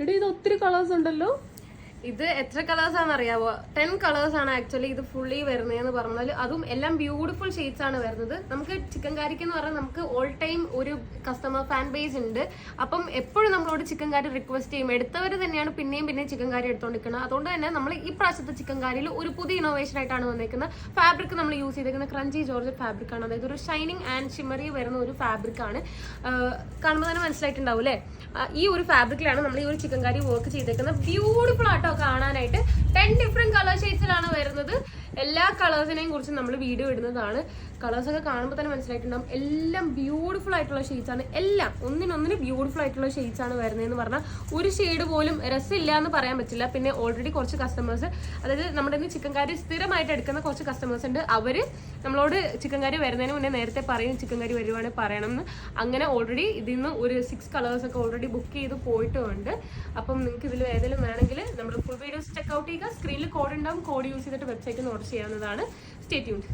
എടി ഇത് ഒത്തിരി കളേഴ്സ് ഉണ്ടല്ലോ. ഇത് എത്ര കളേഴ്സ് ആണെന്ന് അറിയാവോ? 10 കളേഴ്സ് ആണ് ആക്ച്വലി ഇത് ഫുള്ളി വരുന്നതെന്ന് പറഞ്ഞാൽ. അതും എല്ലാം ബ്യൂട്ടിഫുൾ ഷെയ്ഡ്സ് ആണ് വരുന്നത്. നമുക്ക് ചിക്കൻ കാരിക്ക് എന്ന് പറഞ്ഞാൽ നമുക്ക് ഓൾ ടൈം ഒരു കസ്റ്റമർ ഫാൻ ബേസ് ഉണ്ട്. അപ്പം എപ്പോഴും നമ്മളോട് ചിക്കൻ കാരി റിക്വസ്റ്റ് ചെയ്യും. എടുത്തവർ തന്നെയാണ് പിന്നെയും ചിക്കൻ കാരി എടുത്തോണ്ടിരിക്കുന്നത്. അതുകൊണ്ട് തന്നെ നമ്മൾ ഈ പ്രാവശ്യത്തെ ചിക്കൻ കാരിയിൽ ഒരു പുതിയ ഇന്നോവേഷൻ ആയിട്ടാണ് വന്നിരിക്കുന്നത്. ഫാബ്രിക് നമ്മൾ യൂസ് ചെയ്തിരിക്കുന്ന ക്രഞ്ചി ജോർജറ്റ് ഫാബ്രിക് ആണ്. അതായത് ഒരു ഷൈനിങ് ആൻഡ് ഷിമറി വരുന്ന ഒരു ഫാബ്രിക് ആണ്. കാണുമ്പോൾ തന്നെ മനസ്സിലായിട്ടുണ്ടാവും അല്ലേ? ഈ ഒരു ഫാബ്രിക്കിലാണ് നമ്മൾ ഈ ഒരു ചിക്കൻ കാരി വർക്ക് ചെയ്തേക്കുന്നത്. ബ്യൂട്ടിഫുൾ ആട്ടോ കാണാനായിട്ട്. 10 ഡിഫറെന്റ് കളർ ഷെയ്ഡ്സിലാണ് വരുന്നത്. എല്ലാ കളേഴ്സിനെയും കുറിച്ച് നമ്മൾ വീഡിയോ ഇടുന്നതാണ്. കളേഴ്സൊക്കെ കാണുമ്പോൾ തന്നെ മനസ്സിലായിട്ടുണ്ടാവും. എല്ലാം ബ്യൂട്ടിഫുൾ ആയിട്ടുള്ള ഷെയ്ഡ്സ് ആണ്. എല്ലാം ഒന്നിനൊന്നിന് ബ്യൂട്ടിഫുൾ ആയിട്ടുള്ള ഷെയ്ഡ്സ് ആണ് വരുന്നതെന്ന് പറഞ്ഞാൽ ഒരു ഷെയ്ഡ് പോലും രസമില്ല എന്ന് പറയാൻ പറ്റില്ല. പിന്നെ ഓൾറെഡി കുറച്ച് കസ്റ്റമേഴ്സ്, അതായത് നമ്മുടെ ഇന്ന് ചിക്കൻ കാരി സ്ഥിരമായിട്ട് എടുക്കുന്ന കുറച്ച് കസ്റ്റമേഴ്സ് ഉണ്ട്. അവര് നമ്മളോട് ചിക്കൻ കാരി വരുന്നതിന് മുന്നേ നേരത്തെ പറയും ചിക്കൻ കാരി വരുവാണെങ്കിൽ പറയണം എന്ന്. അങ്ങനെ ഓൾറെഡി ഇതിൽ നിന്ന് ഒരു 6 കളേഴ്സ് ഒക്കെ ഓൾറെഡി ബുക്ക് ചെയ്ത് പോയിട്ടുമുണ്ട്. അപ്പം നിങ്ങൾക്ക് ഇതിൽ ഏതെങ്കിലും വേണമെങ്കിൽ നമ്മുടെ ഫുൾ വീഡിയോസ് ചെക്ക് ഔട്ട് ചെയ്യുക. സ്ക്രീനിൽ കോഡ് ഉണ്ടാവും. കോഡ് യൂസ് ചെയ്തിട്ട് വെബ്സൈറ്റിൽ നിന്ന് ഓർഡർ ചെയ്യാവുന്നതാണ്. Stay tuned.